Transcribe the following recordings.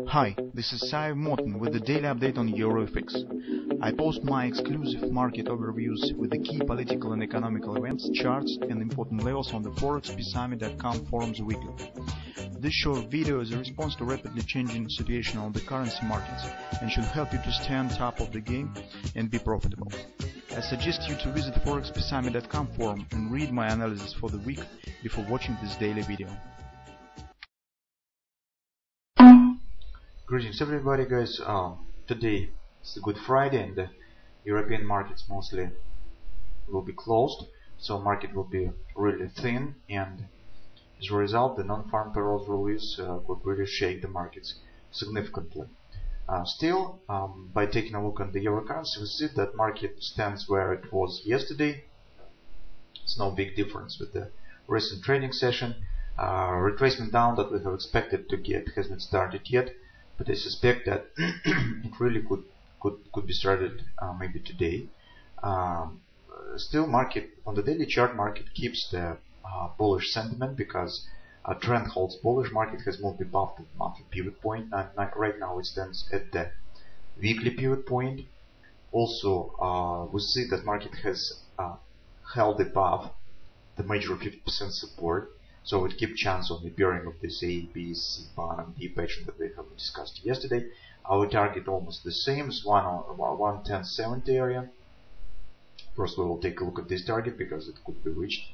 Hi, this is Sai Morton with the daily update on EuroFX. I post my exclusive market overviews with the key political and economical events, charts and important levels on the forexbsummit.com forums weekly. This short video is a response to rapidly changing situation on the currency markets and should help you to stay on top of the game and be profitable. I suggest you to visit forexbsummit.com forum and read my analysis for the week before watching this daily video. Greetings everybody guys, today is a Good Friday and the European markets mostly will be closed, so market will be really thin, and as a result the non-farm payrolls release could really shake the markets significantly. Still, by taking a look at the euro currency, we see that market stands where it was yesterday. It's no big difference with the recent trading session. Retracement down that we have expected to get hasn't started yet, but I suspect that it really could be started maybe today. Still, market on the daily chart, market keeps the bullish sentiment because a trend holds bullish. Market has moved above the monthly pivot point, and right now it stands at the weekly pivot point. Also, we see that market has held above the major 50% support. So it keeps chance of the bearing of this A, B, C, bottom, D pattern that we have discussed yesterday. Our target almost the same as 110.70 area. First we will take a look at this target because it could be reached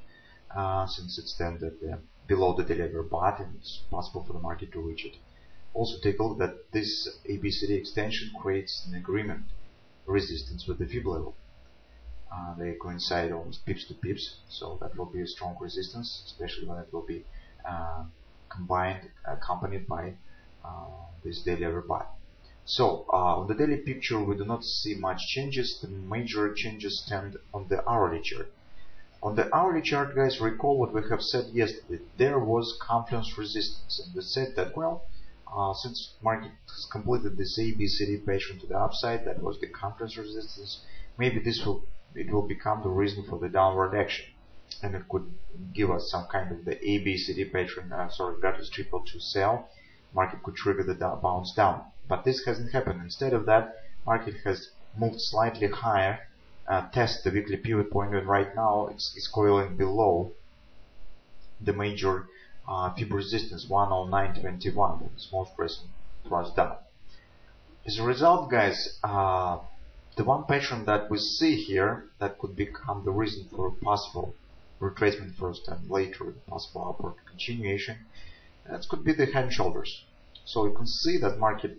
since it stands at below the delivery button. It's possible for the market to reach it. Also take a look that this ABCD extension creates an agreement resistance with the fib level. They coincide almost pips to pips, so that will be a strong resistance, especially when it will be accompanied by this daily overbought. So on the daily picture we do not see much changes. The major changes stand on the hourly chart. On the hourly chart, guys, recall what we have said yesterday. There was confluence resistance, and we said that, well, since market has completed this ABCD pattern to the upside, that was the confluence resistance, maybe it will become the reason for the downward action, and it could give us some kind of the ABCD pattern. Got a triple to sell. Market could trigger the bounce down, but this hasn't happened. Instead of that, market has moved slightly higher, test the weekly pivot point, and right now it's coiling below the major fib resistance 109.21. That's most recent thrust down. As a result, guys, the one pattern that we see here that could become the reason for a possible retracement first and later possible upward continuation, that could be the head and shoulders. So you can see that market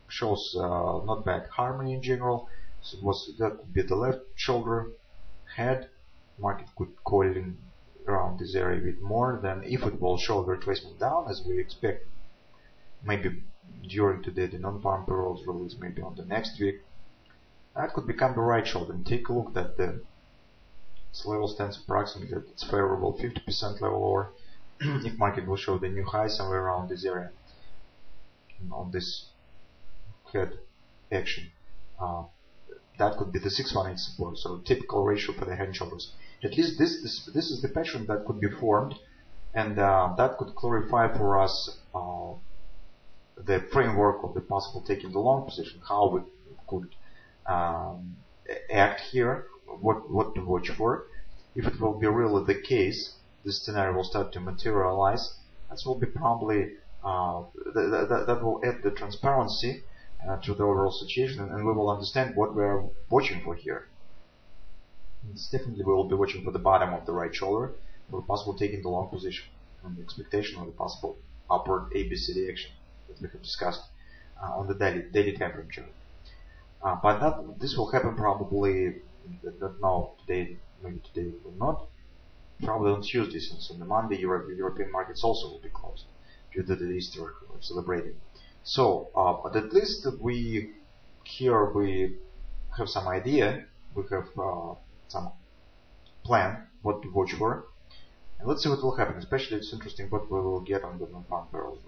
shows not bad harmony in general. So that could be the left shoulder, head. Market could coiling around this area a bit more than if it will show the retracement down as we expect. Maybe during today the non-farm payrolls release, maybe on the next week. That could become the right shoulder, and take a look that this level stands approximately at its favorable 50% level, or if market will show the new high somewhere around this area on this head action, that could be the 618 support. So typical ratio for the head and shoulders. At least this is the pattern that could be formed, and that could clarify for us the framework of the possible taking the long position, how we could act here, what to watch for. If it will be really the case, this scenario will start to materialize. That will be probably that will add the transparency to the overall situation, and we will understand what we are watching for here. It's definitely we will be watching for the bottom of the right shoulder for possible taking the long position and the expectation of the possible upward ABCD action that we have discussed on the daily time frame chart. But this will happen probably, not now, today, maybe today it will not, probably on Tuesday, since on the Monday European markets also will be closed due to the Easter celebrating. So, but at least we have some idea, we have some plan what to watch for, and let's see what will happen. Especially it's interesting what we will get on the non-farm payrolls.